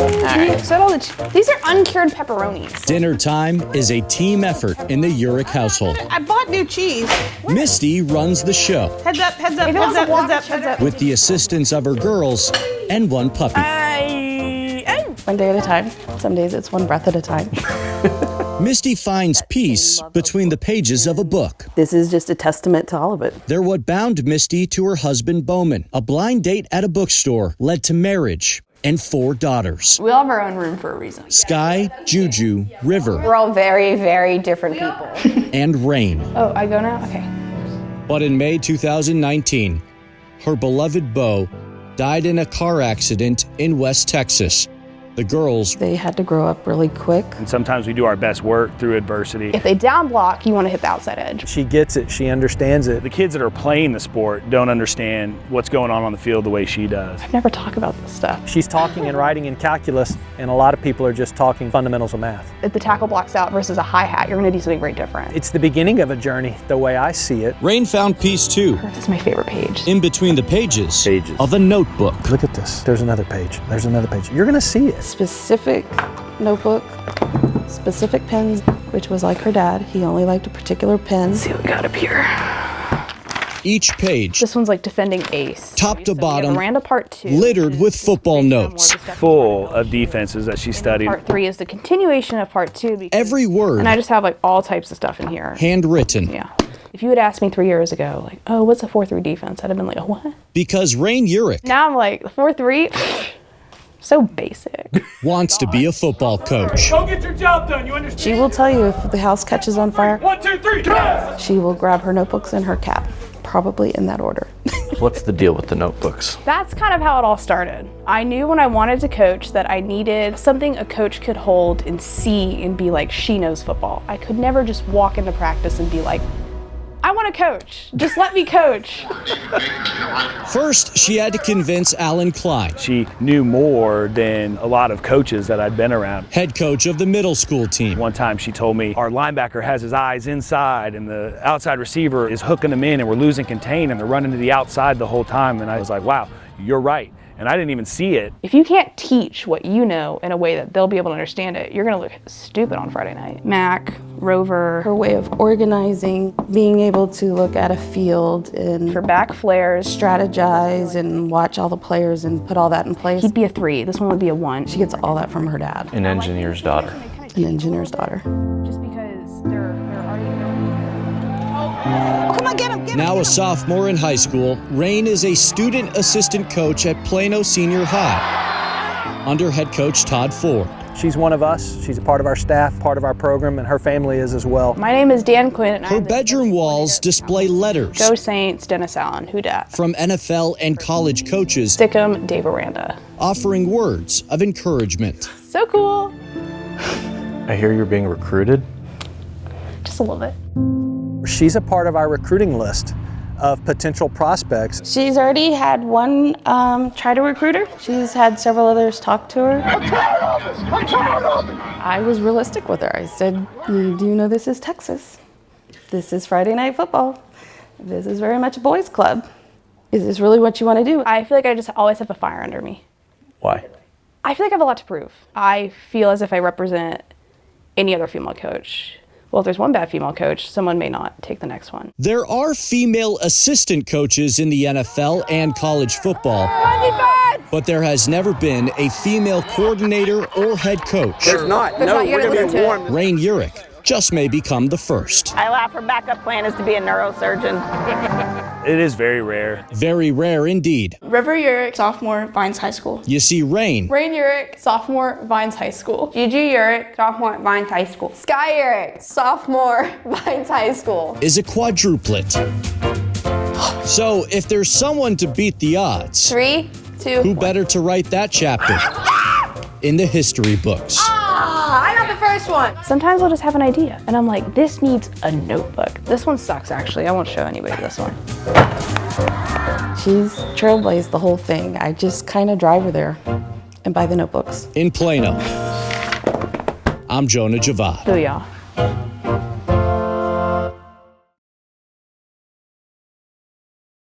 right. So all these are uncured pepperonis. Dinner time is a team effort in the Urich household. I bought new cheese. Misty runs the show. Heads up, heads up, heads up, heads up, heads up. With the assistance of her girls and one puppy. One day at a time. Some days it's one breath at a time. Misty finds peace between the pages of a book. This is just a testament to all of it. They're what bound Misty to her husband, Bowman. A blind date at a bookstore led to marriage and 4 daughters. We all have our own room for a reason. Sky, Juju, River. We're all very, very different people. And Rain. Oh, I go now? Okay. But in May 2019, her beloved Beau died in a car accident in West Texas. The girls, they had to grow up really quick. And sometimes we do our best work through adversity. If they down block, you want to hit the outside edge. She gets it, she understands it. The kids that are playing the sport don't understand what's going on the field the way she does. I've never talked about this stuff. She's talking and writing in calculus, and a lot of people are just talking fundamentals of math. If the tackle blocks out versus a hi-hat, you're going to do something very different. It's the beginning of a journey, the way I see it. Rain found peace too. This is my favorite page. In between the pages of a notebook. Look at this. There's another page. There's another page. You're going to see it. Specific notebook, specific pens, which was like her dad. He only liked a particular pen. Let's see what we got up here. Each page, this one's like defending ace. top to bottom, Miranda part 2, littered with football notes. Full of defenses that she studied. Part 3 is the continuation of part 2. Every word. And I just have like all types of stuff in here. Handwritten. Yeah. If you had asked me 3 years ago, like, oh, what's a 4-3 defense? I'd have been like, oh, what? Because Rain Urich. Now I'm like, 4-3? So basic. Wants to be a football coach. Go get your job done, you understand? She will tell you if the house catches on fire. 1, 2, 3, yes! She will grab her notebooks and her cap, probably in that order. What's the deal with the notebooks? That's kind of how it all started. I knew when I wanted to coach that I needed something a coach could hold and see and be like, she knows football. I could never just walk into practice and be like, I want to coach. Just let me coach. First, she had to convince Alan Klein. She knew more than a lot of coaches that I'd been around. Head coach of the middle school team. One time she told me, our linebacker has his eyes inside and the outside receiver is hooking them in and we're losing contain and they're running to the outside the whole time. And I was like, wow, you're right. And I didn't even see it. If you can't teach what you know in a way that they'll be able to understand it, you're gonna look stupid on Friday night. Mac, Rover. Her way of organizing, being able to look at a field and for back flares, strategize and watch all the players and put all that in place. He'd be a 3, this one would be a 1. She gets all that from her dad. An engineer's daughter. An engineer's daughter. Just because they're already Come on, get him, Now a sophomore in high school, Rain is a student assistant coach at Plano Senior High under head coach Todd Ford. She's one of us. She's a part of our staff, part of our program, and her family is as well. My name is Dan Quinn. And her bedroom walls display letters. Go Saints, Dennis Allen, who dat? From NFL and college coaches. Stickum, Dave Aranda. Offering words of encouragement. So cool. I hear you're being recruited. Just a little bit. She's a part of our recruiting list of potential prospects. She's already had one try to recruit her. She's had several others talk to her. I'm tired of this! I'm tired of it! I was realistic with her. I said, do you know this is Texas? This is Friday Night Football. This is very much a boys' club. Is this really what you want to do? I feel like I just always have a fire under me. Why? I feel like I have a lot to prove. I feel as if I represent any other female coach. Well, if there's one bad female coach, someone may not take the next one. There are female assistant coaches in the NFL and college football, but there has never been a female coordinator or head coach. There's not. No, we're going to be warned. Rain Urich just may become the first. I laugh, her backup plan is to be a neurosurgeon. It is very rare. Very rare indeed. River Urich, sophomore, Vines High School. You see Rain. Rain Urich, sophomore, Vines High School. Juju Urich, sophomore, Vines High School. Sky Urich, sophomore, Vines High School. Is a quadruplet. So if there's someone to beat the odds, 3, 2, who better to write that chapter in the history books? I got the first one. Sometimes I'll just have an idea, and I'm like, this needs a notebook. This one sucks, actually. I won't show anybody this one. She's trailblazed the whole thing. I just kind of drive her there and buy the notebooks. In Plano, I'm Jonah Javad. Booyah.